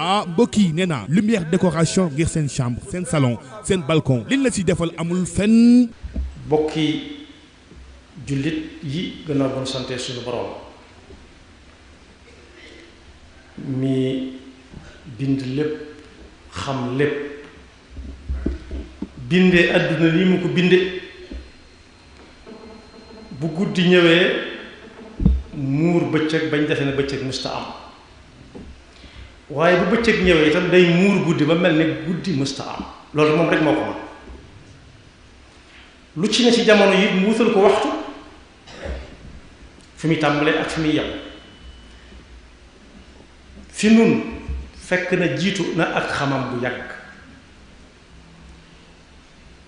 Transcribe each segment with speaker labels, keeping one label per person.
Speaker 1: ah mbokk yi nee naa lumière décoration ngir seen chambre seen salon seen balcon liñ la ci defal amul fenn.
Speaker 2: bokki jullit yi gannaaw bon sante suñu borom mi bind lépp xam lépp bindee àdduna lii mu ko binde bu guddi ñëwee muur bëccëg bañ defe ne bëccëg musta am waaye bu bëccëg ñëwee itam day muur guddi ba mel ne guddi musta am loolu moom rek moo ko mën lu ci ne ci jamono yi mu wutal ko waxtu fi muy tàmbalee ak fi muy yem fi nun fekk na jiitu na ak xamam bu yàgg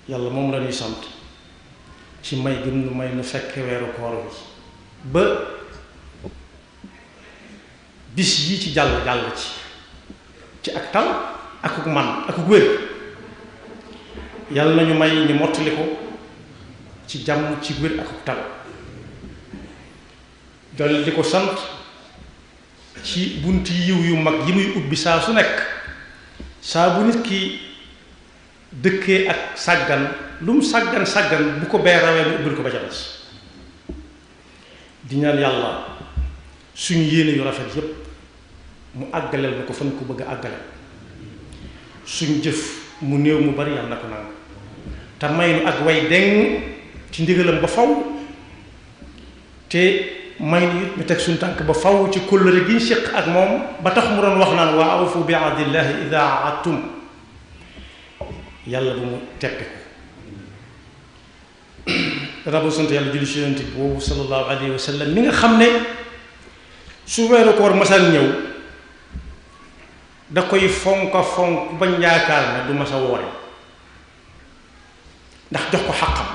Speaker 2: yàlla moom la ñuy sant ci may gën nu may nu fekk weeru koor bi ba bis yi ci jàll ci ak tal akuk man akuk wér yàlla nañu may ñu mottali ko ci jàmm ci wér akuk tal dal di ko sant ci bunti yiw yu mag yi muy ubbi saa su nekk saa bu nit ki dëkkee ak sàggan lu mu sàggan bu ko bee rawee mu ubbil ko ba ca des di ñaan yàlla suñu yéene yu rafet yépp mu àggaleel na ko fan ko bëgg a àggale suñu jëf mu néew mu bari yàlla na ko nangu te may nu ak way deng ci ndigalam ba faw te may nu it ñu teg suñu tànk ba faw ci kóllëre gi ñu séq ak moom ba tax mu doon wax naan wa awfu bi ahdillahi ida ahadtum yàlla bu mu teppe ko danaa boo sant yàlla julli ci yonent boobu sallallahu alayhi wa sallam mi nga xam ne su weeru koor masal ñëw da koy fonka fonk bañ yaakaar ne du masa woore ndax jox ko xàqam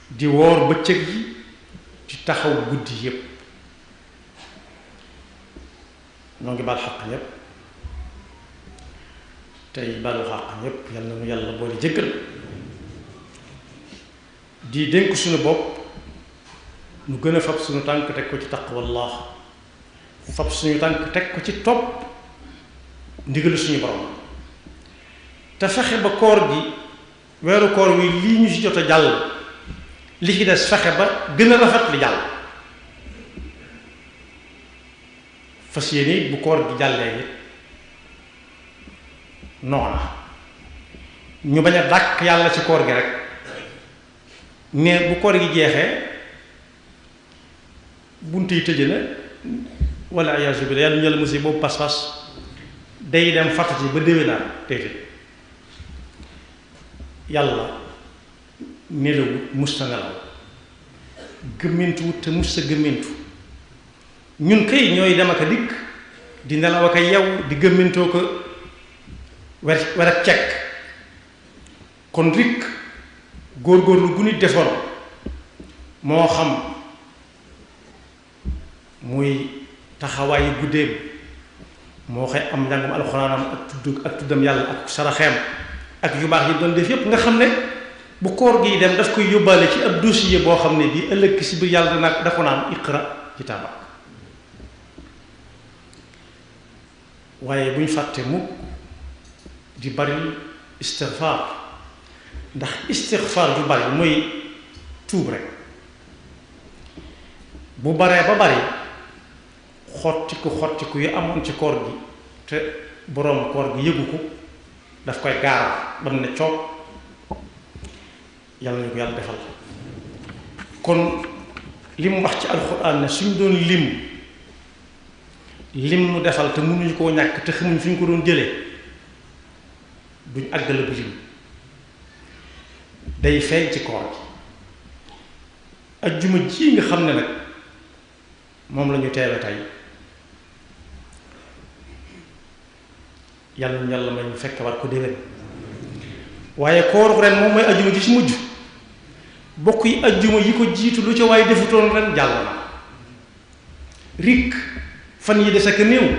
Speaker 2: di woor bëccëg yi di taxaw guddi yépp ñoo ngi baal xàq ñépp tey baalu xàq ñépp yal na nu yàlla boole jëggal di dénk suñu bopp nu gën a fab suñu tànk teg ko ci taqwallah fab suñu tànk teg ko ci topp ndigalu suñu borom te fexe ba koor gi weeru koor wi lii ñu ci jot a jàll li ci des fexe ba gën a rafet li jàll fas yéene bu koor gi jàllee it noona ñu bañ a dàkk yàlla ci koor gi rek ne bu koor gi jeexee bunt yi tëje na wala ayaasu bi yàlla ñu la musi boobu pas-pas day dem fàttati ba déwénaan téete yàlla nelawut musta nelaw gëmmintuwut te musta gëmmintu ñun kay ñooy dem ak a dikk di nelaw ak a yew di gëmmintoo ko wer ak cekk kon rikk góorgóorlu gu nit defoon moo xam muy taxawaayu guddeem moo xëy am njàngum alxuraanam ak tuddam yàlla ak saraxeem ak yu baax yi doon def yépp nga xam ne bu koor gi dem daf koy yóbbaale ci ab dossier boo xam ne bii ëllëg si biir yàlla dana dafa naan iqra kitaabak waaye bu ñu fàtte mukk di bari istigfaar ndax istigfaar ju bari mooy tuub rek bu baree ba bari xottiku yu amoon ci koor gi te boroom koor gi yëgu ko daf koy gaaral ba mu ne coog yàlla ñu ko yàlla defal kon li mu wax ci alxuraan ne suñ doon lim nu defal te mënuñu koo ñàkk te xamuñ fi ñu ko doon jëlee duñ àggale bu lim day feeñ ci koor gi ajjuma ji nga xam ne nag moom la ñu teewe tey yàlla ñu yàlla may ñu fekk war ko déwén waaye kooru ren moom mooy ajjuma ji ci mujj bokk yi ajjuma yi ko jiitu lu ca waaye defutoon ren jàll na rik fan yi des ak néew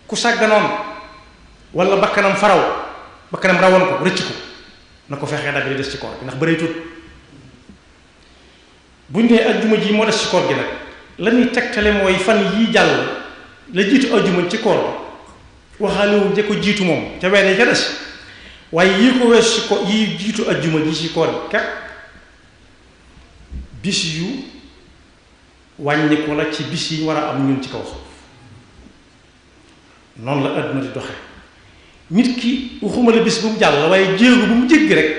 Speaker 2: ku sàgganoon wala bakkanam rawoon ko rëcc ko na ko fexee dagg li des ci koor gi ndax bëri tut buñ nee ajjuma ji moo des ci koor gi nag la ñuy tegtale mooy fan yii jàll la jiitu ajjuma ci koor waxaalewu ja ko jiitu moom ca weer ca des waaye yii ko wees ci ko yii jiitu ajjuma ji ci koor képp bis yu wàññi ko la ci bis yi war a am ñun ci kaw suuf noonu la àdduna di doxe nit ki waxuma la bis bu mu jàll waaye jéego bu mu jéggi rek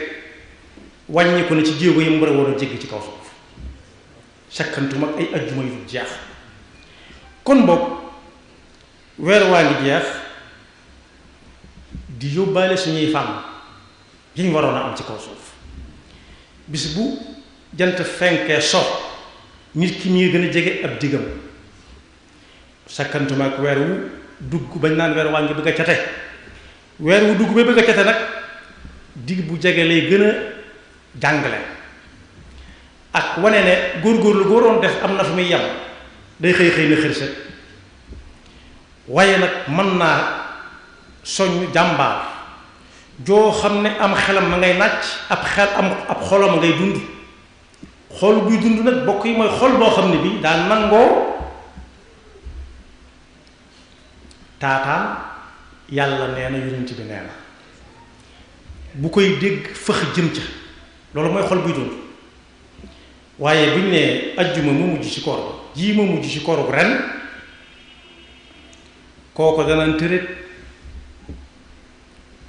Speaker 2: wàññi ko na ci jéego yi mu war a war a jéggi ci kaw suuf sakkantuma ak ay ajjuma yu dul jeex kon boog weer waa ngi jeex di yóbbaale suñuy fànn yi ñu waroon a am ci kaw suuf bis bu jant fenkee so nit ki ñuy gën a jege ab diggam sakkantuma ak weer wu dugg bañ naan weer waa ngi bëgg a cate weer wu dugg ba bëgg a cate nag digg bu jege lay gën a jàngale ak wane ne góorgóorlu goo doon def am na fu muy yem day xëy xëy na xërset waaye nag mën naa soññ jàmbaar joo xam ne am xelam ma ngay nàcc ab xolam ma ngay dund xol buy dund nag bokk yi mooy xol boo xam ne bi daa nangoo taataan yàlla nee na yonent bi nee na bu koy dégg fëx jëm ca loolu mooy xol buy dund waaye buñ ne ajjuma mu mujj ci koor jii ma mujj ci kooru ren kooko danañ tërét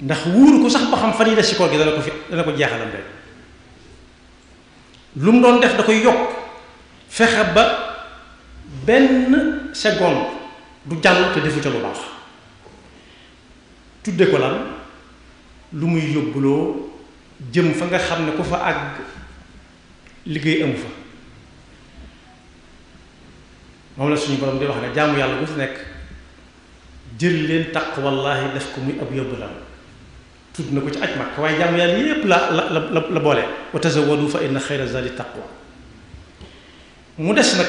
Speaker 2: ndax wuuru ko sax ba xam fan yi des ci koor gi dana ko jeexalam rek lu mu doon def da koy yokk fexe ba benn seconde du jàll te defu ca lu baax tudde ko lan lu muy yóbbuloo jëm fa nga xam ne ku fa àgg liggéey amu fa moom la suñu borom di wax ne jaamu yàlla bu fi nekk jël leen taqwallahi def ko muy ab yóbbulam tudd na ko ci aj mag waaye jaamu yàlla yépp la boole wa tazawwadu fa inna xayra zadi taqwa mu des nag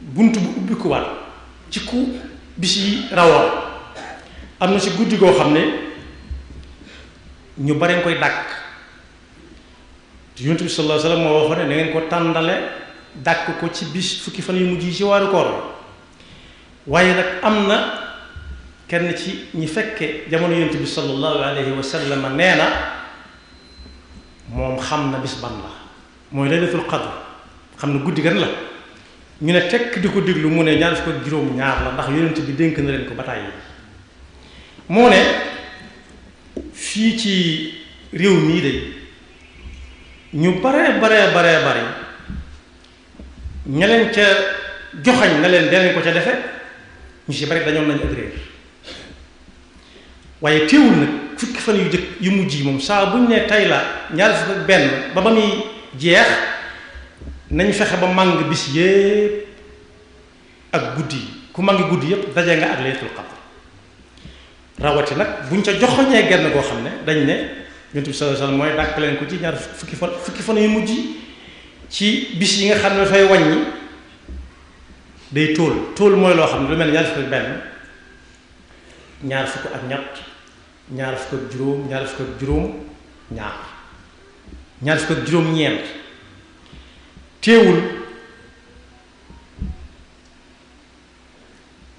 Speaker 2: bunt bu ubbi ko waat ci ku bis yi rawoon am na ci guddi goo xam ne ñu bare nga koy dàkk te yonent bi sallallahu alayhi wasallam moo waxoon ne da ngeen ko tàndale dàkk ko ci bis fukki fan yu mujj yi ci waaru koor waaye nag am na kenn ci ñi fekke jamono yonent bi sallallahu alayhi wasallam nee na moom xam na bis ban la mooy laylatul qadr xam na guddi gan la ñu ne tekk di ko déglu mu ne ñaar fukk ak juróom ñaar la ndax yonent bi dénk na leen ko ba tàyyi moo ne fii ci réew mii de ñu bare ña leen ca joxañ na leen danañ ko ca defe ñu si bari dañoon nañu ak réer waaye teewul nag fukki fan yu jëkk yu mujj yi moom saa buñ ne tey la ñaar fukk ak benn ba muy jeex nañ fexe ba màng bis yépp ak guddi yi ku màngi guddi yépp daje nga ak laylatul qadr rawati nag buñ ca joxoñee genn goo xam ne dañ ne Yonent bi sallallahu alayhi wasallam mooy dàkk leen ko ci ñaar fukki fan yu mujj ci bis yi nga xam ne dafay wàññi day tóol mooy loo xam ne lu mel ne ñaar fukk ak benn ñaar fukk ak ñett ñaar fukk ak juróom ñaar fukk ak juróom ñaar fukk ak juróom ñeent teewul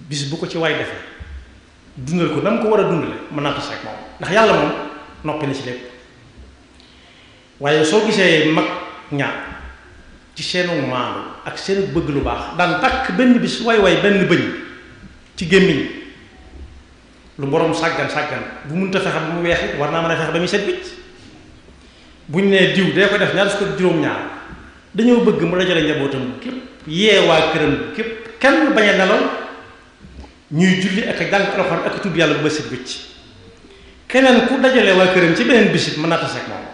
Speaker 2: bis bu ko ci waay defee dundal ko na mu ko war a dundale mën naa tas rek moom ndax yàlla moom noppi na ci lépp waaye soo gisee mag ñaar ci seenu maandu ak seenu bëgg lu baax daan takk benn bis way benn bëñ ci gémmiñ lu borom sàggan bu mënta fexe ba mu weex it war naa mën a fexe ba muy set bicc buñ nee diw dee ko def ñaar fukk ak juróom-ñaar dañoo bëgg mu dajale njabootam képp yee waa këram képp kenn bañ a nelaw ñuy julli ak a jàng alxuraan ak a tudd yàlla bu ba set bicc keneen ku dajale waa këram ci beneen bisit mën naa tase ak moom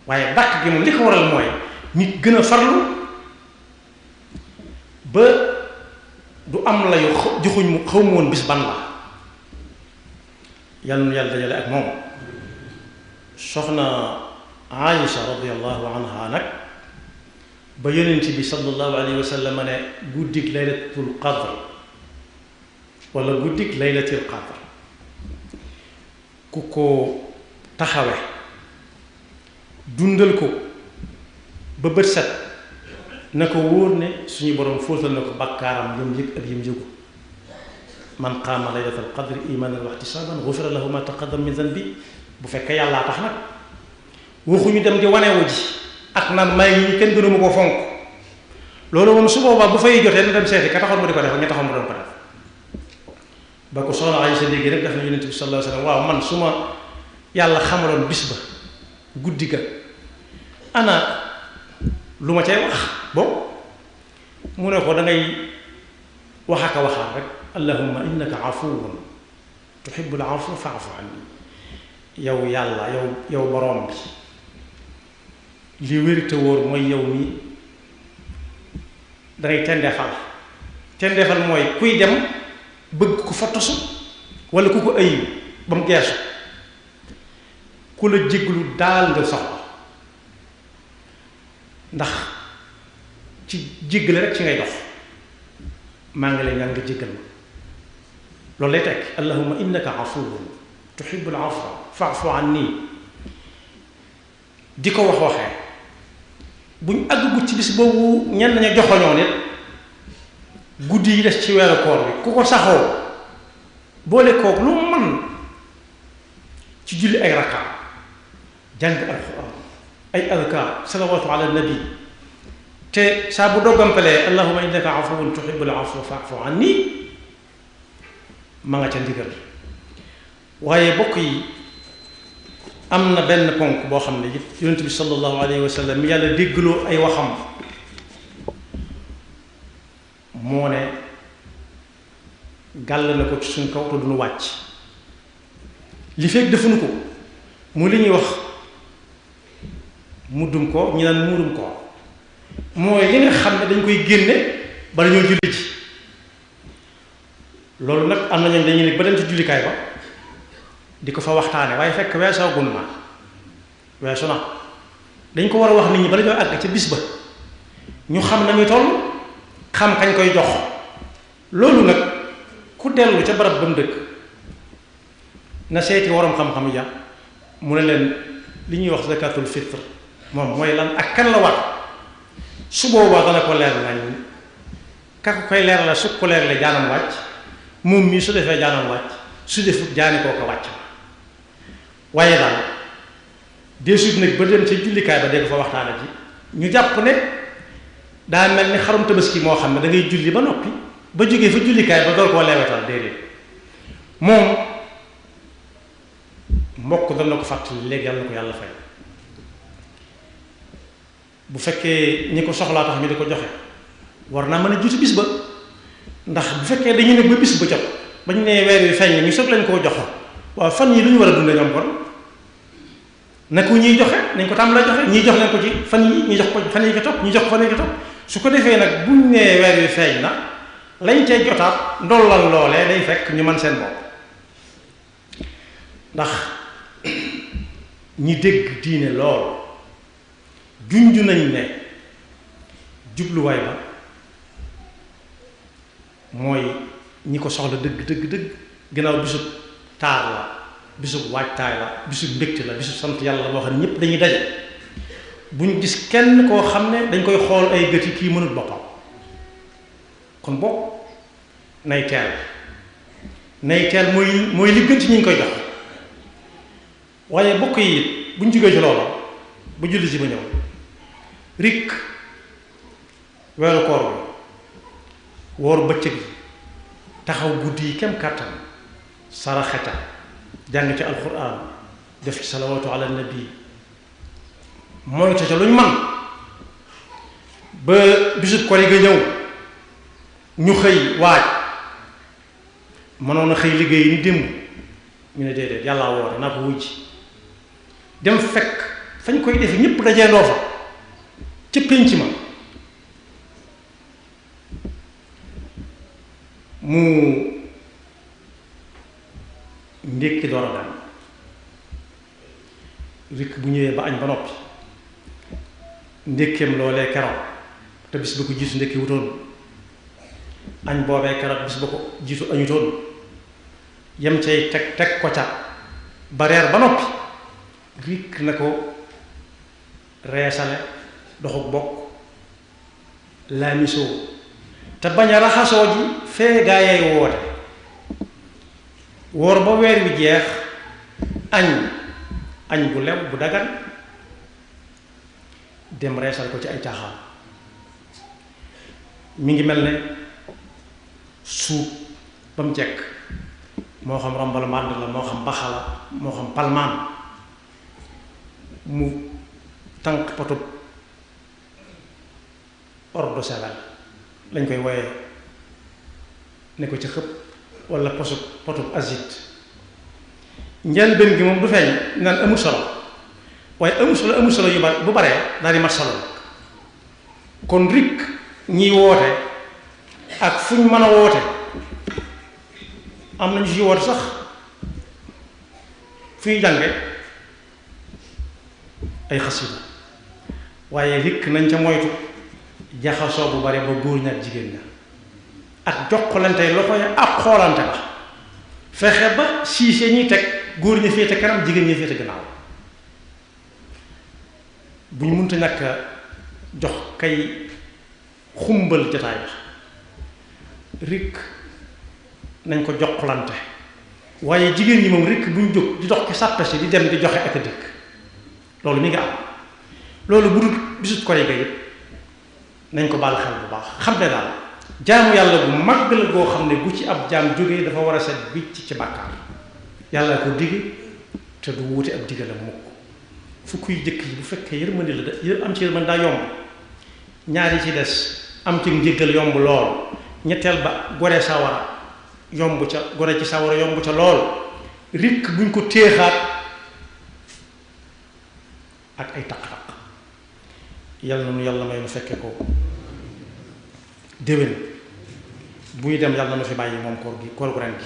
Speaker 2: waaye dàq gi moom li ko waral mooy nit gën a farlu ba du am la yu joxuñ mu xaw ma woon bis ban la yàlla na yàlla dajale ak moom soxna Aïcha radiyallahu anha nag ba yonent bi sallallahu alayhi wa sallam ne guddik laylatul qadr wala guddik laylatul qadr ku ko taxawe dundal ko ba bët set na ko wóor ne suñu borom fóotal na ko bakkaaram yëm yëg ak yëm yëgu man qaama laylatal qadri imanan wa ihtisaban ghufira lahu ma taqaddama min dhanbi bu fekkee yàllaa tax nag waxuñu dem di wanewu ji ak naan may ñi kenn gënuma ko fonk loolu moom su boobaa bu fay jotee na dem seeti ka taxoon mu di ko def ak ña taxoon mu doon ko def ba ko soxna Aysa dégg rek daf na yonent bi sallallahu alayhi wa sallam waaw man su ma yàlla xamaloon bis ba guddi ga ana lu ma cay wax boobu mu ne ko da ngay wax ak a waxaat rek allahumma innaka afuwun tuhibbul afwa fa'fu anni yow yàlla yow borom bi li wér te wóor mooy yow nii dangay tendeefal mooy kuy dem bëgg ku fa tosu wala ku ko ayib ba mu geesu ku la jéglu daal nga soxla ndax ci jéggale rek ci ngay dox maa ngi lay ñaan nga jéggal ma loolu lay tekk allahumma innaka afuwun tuhibbul afwa fa'fu anni di ko waxee buñ àggut ci bis boobu ñenn ña joxoñoo nit guddi yi des ci weeru koor bi ku ko saxoo boole kook lu man ci julli ay rakka jàng alquran ay adkaar salawaatu ala nabi te saa bu doggampalee allahumma innaka afuwun tuhibbul afwa fa'fu anni ma nga ca ndigal waaye bokk yi am na benn ponk boo xam ne it yonent bi sallallahu alayhi wa sallam mi yàlla déggloo ay waxam moo ne gàll na ko ci suñ kaw te duñu wàcc li fekk defuñu ko mu li ñuy wax muddum ko ñi naan muurum ko mooy li nga xam ne dañ koy génne bala ñoo julli ji loolu nag am na ñoom dañuy ne ba dem ci jullikaay ba di ko fa waxtaane waaye fekk weesoo gun na weesu na dañ ko war a wax nit ñi bala ñoo àgg ca bis ba ñu xam na muy toll xam kañ koy jox loolu nag ku dellu ca barab ba mu dëkk na seeti waroom xam-xam ya mu ne leen li ñuy wax zakatul fitre moom mooy lan ak kan la war su boobaa dana ko leer nañ ka ko koy leer la su ko leer la jaanam wàcc moom mii su defee jaanam wàcc su defut jaani koo ko wàcc waaye daal deesut nag ba dem ca jullikaay ba dee ko fa waxtaane ji ñu jàpp ne daa mel ni xarum tabaski moo xam ne da ngay julli ba noppi ba jógee fa jullikaay ba door koo leewetal déedéet moom mbokk dana ko fàttali léegi yàlla na ko yàlla fay bu fekkee ñi ko soxlaa tax ñu di ko joxe war naa mën a juuti bis ba ndax bu fekkee dañu ne ba bis ba jot ba ñu nee weer wi feeñ ñu soog lañ koo jox waaw fan yi lu ñu war a dundee ñoom kon na ko ñuy joxe nañ ko tàmm la joxe ñuy jox leen ko ci fan yi ñu jox ko fan yi ko topp ñu jox ko fan yi ko topp su ko defee nag buñ nee weer wi feeñ na lañ cay jotaat ndollal loolee day fekk ñu mën seen bopp ndax ñi dégg diine lool junj nañ ne jubluwaay ba mooy ñi ko soxla dëgg gannaaw bisub taar la bisub waajtaay la bisub mbégte la bisub sant yàlla boo xam ne ñëpp dañuy daje buñ gis kenn koo xam ne dañ koy xool ay gët yi kii mënul boppam kon bokk nay teel mooy li gën ci ñi ngi koy jox waaye bokk yi buñ jógee ci loola bu julli si ba ñëw rik weeru koor bi woor bëccëg yi taxaw guddi yi kem kàttan saraxeta jàng ci alquran def ci salawatu ala nabi mooy ca luñ man ba bisub koor yi nga ñëw ñu xëy waaj mënoon a xëy liggéey ni démb ñu ne déedéet yàllaa woore naa ko wujj dem fekk fañ koy defe ñëpp dajee ndoo fa ca pénc ma mu ndékki door a dem rikk bu ñëwee ba añ ba noppi ndékkeem loolee keroog te bis ba ko jiitu ndékki wutoon añ boobee keroog bis ba ko jiitu añutoon yem cay teg ko ca ba reer ba noppi rikk na ko reesale doxuk bokk laamisoo te bañ a raxasoo ji fee gaa yay woote woor ba weer wi jeex añ bu lew bu dagan dem reesal ko ci ay caaxaan mi ngi mel ne suub ba mu jekk moo xam rombal mànd la moo xam baxa la moo xam palmaan mu tànk potub eau de Javel lañ koy woyee ne ko ci xëpp wala potub azit njëlbéen gi moom du feeñ naan amul solo waaye amul solo yu bari bu baree daal di mat solo kon rik ñiy woote ak fu ñu mën a woote am nañu ci woote sax fu ñu jànge ay xasida waaye rik nañ ca moytu jaxasoo bu bare ba góor ña ak jigéen ña ak jokkalante loxo ya ak xoolante la fexe ba siise ñuy teg góor ña féete kanam jigéen ña féete gannaaw bu ñu mënta ñàkk jox kay xumbal jotaay ba rikk nañ ko jokkalante waaye jigéen ñi moom rikk bu ñu jóg di dox ci sàppe si di dem di joxe ak a dikk loolu mi nga am loolu bu dul bisut koy ga yëpp nañ ko baal xel bu baax xam ne daal jaamu yàlla bu mag la goo xam ne bu ci ab jaam jógee dafa war a set wicc ci bàkkaar yàlla ko digg te du wuute ab diggalam mukk fukkuy jëkk yi bu fekkee yërmande la am ci yërmande daa yomb ñaari ci des am ci njéggal yomb lool ñetteel ba gore sawara yomb ca gore ci sawara yomb ca lool rikk buñ ko téexaat ak ay taq-taq yàlla na nu yàlla may nu fekke ko déwén buy dem yàlla na nu fi bàyyi moom koor gu ren gi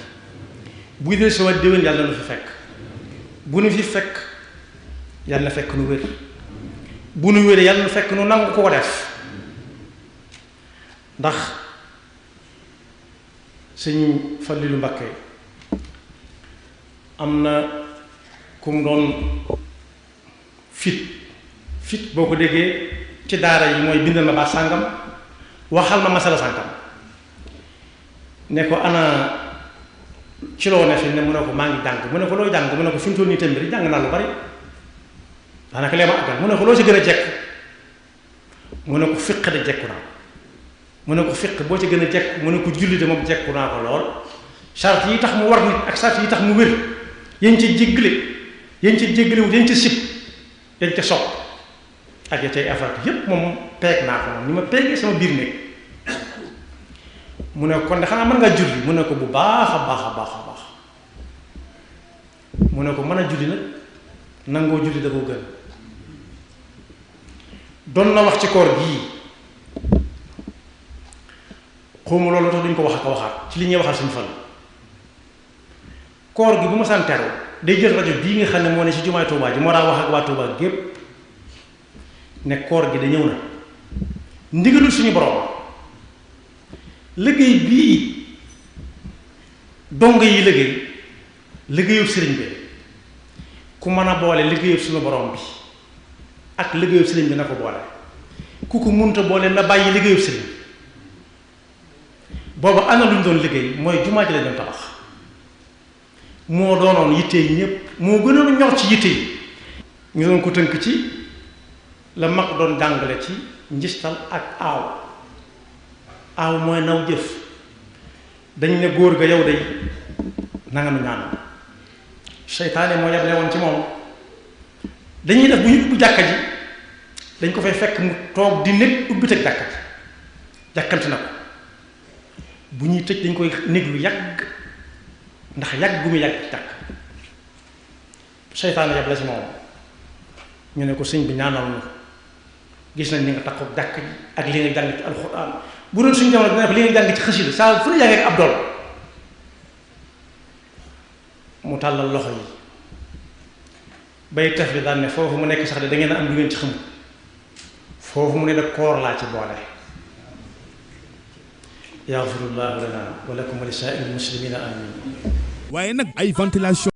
Speaker 2: buy dee sama déwén yàlla na nu fi fekk bu nu fi fekk yàlla na fekk nu wér bu nu wéree yàlla na fekk nu nangu ko def ndax sëñ Fallilu Mbakke am na ku mu doon fit boo ko déggee ci daara yi mooy bindal ma baat sàngam waxal ma masala sàngam ne ko ana ci loo ne fi ne mu ne ko maa ngi jàng mu ne ko looy jàng mu ne ko fi mu toll nii tamit jàng naa lu bari daanaka lee ma àggal mu ne ko loo ci gën a jekk mu ne ko fiq de jekku naa mu ne ko fiq boo ci gën a jekk mu ne ko julli de moom jekku naa ko lool charte yi tax mu war nit ak charte yi tax mu wér yéen ca jéggalewut yéen ca sib yéen ca sopp ak ya cay affaire yépp moom peeg naa ko moom ni ma peegee sama biir néeg mu ne kon de xanaa mën ngaa julli mu ne ko bu baax a baax a baax a baax mu ne ko mën a julli nag nangoo julli da ko gën doon na wax ci koor gii xawma loolu tax duñ ko wax ak a waxaat ci li ñuy waxal suñu fan koor gi bu ma santeeru day jël rajo bii nga xam ne moo ne ci jumaay Tuubaa ji moo daa wax ak waa Tuubaa gépp ne koor gi da ñëw na ndigalul suñu borom liggéey bii dong yi liggéeyub sëriñ bi ku mën a boole liggéeyub suñu borom bi ak liggéeyub sëriñ bi na ko boole ku ko munta boole na bàyyi liggéeyub sëriñ booba ana lu ñu doon liggéey mooy jumaa ji la doon tabax moo doonoon yitte yi ñépp moo gënoon ñor ci yitte yi ñu doon ko tënk ci la mag doon jàngale ci njistal ak aaw mooy naw jëf dañ ne góor ga yow day nanga nu ñaan seytaane moo yable woon ci moom dañuy def bu ñu ubbi jàkka ji dañ ko fay fekk mu toog di nekk ubbi teg jàkka ji jàkkamti na ko bu ñuy tëj dañ koy néeg lu yàgg ndax yàgg gu muy yàgg ci jàkk seytaane yable ci moom ñu ne ko sëñ bi ñaanal na gis nañ ni nga takkook jàkk ji ak li nga jàng ci alxuraan bu doon suñu jamono dina def li nga jàng ci xasida saa fu la jàngee ak ab dool mu tàllal loxo yi bay tef li daan ne foofu mu nekk sax de da ngeen a am lu ngeen ci xamul foofu mu ne da koor laa ci boole yaxfirullahu lana wa lakum wa li saa'iril muslimina amin
Speaker 1: waaye nag ay ventilation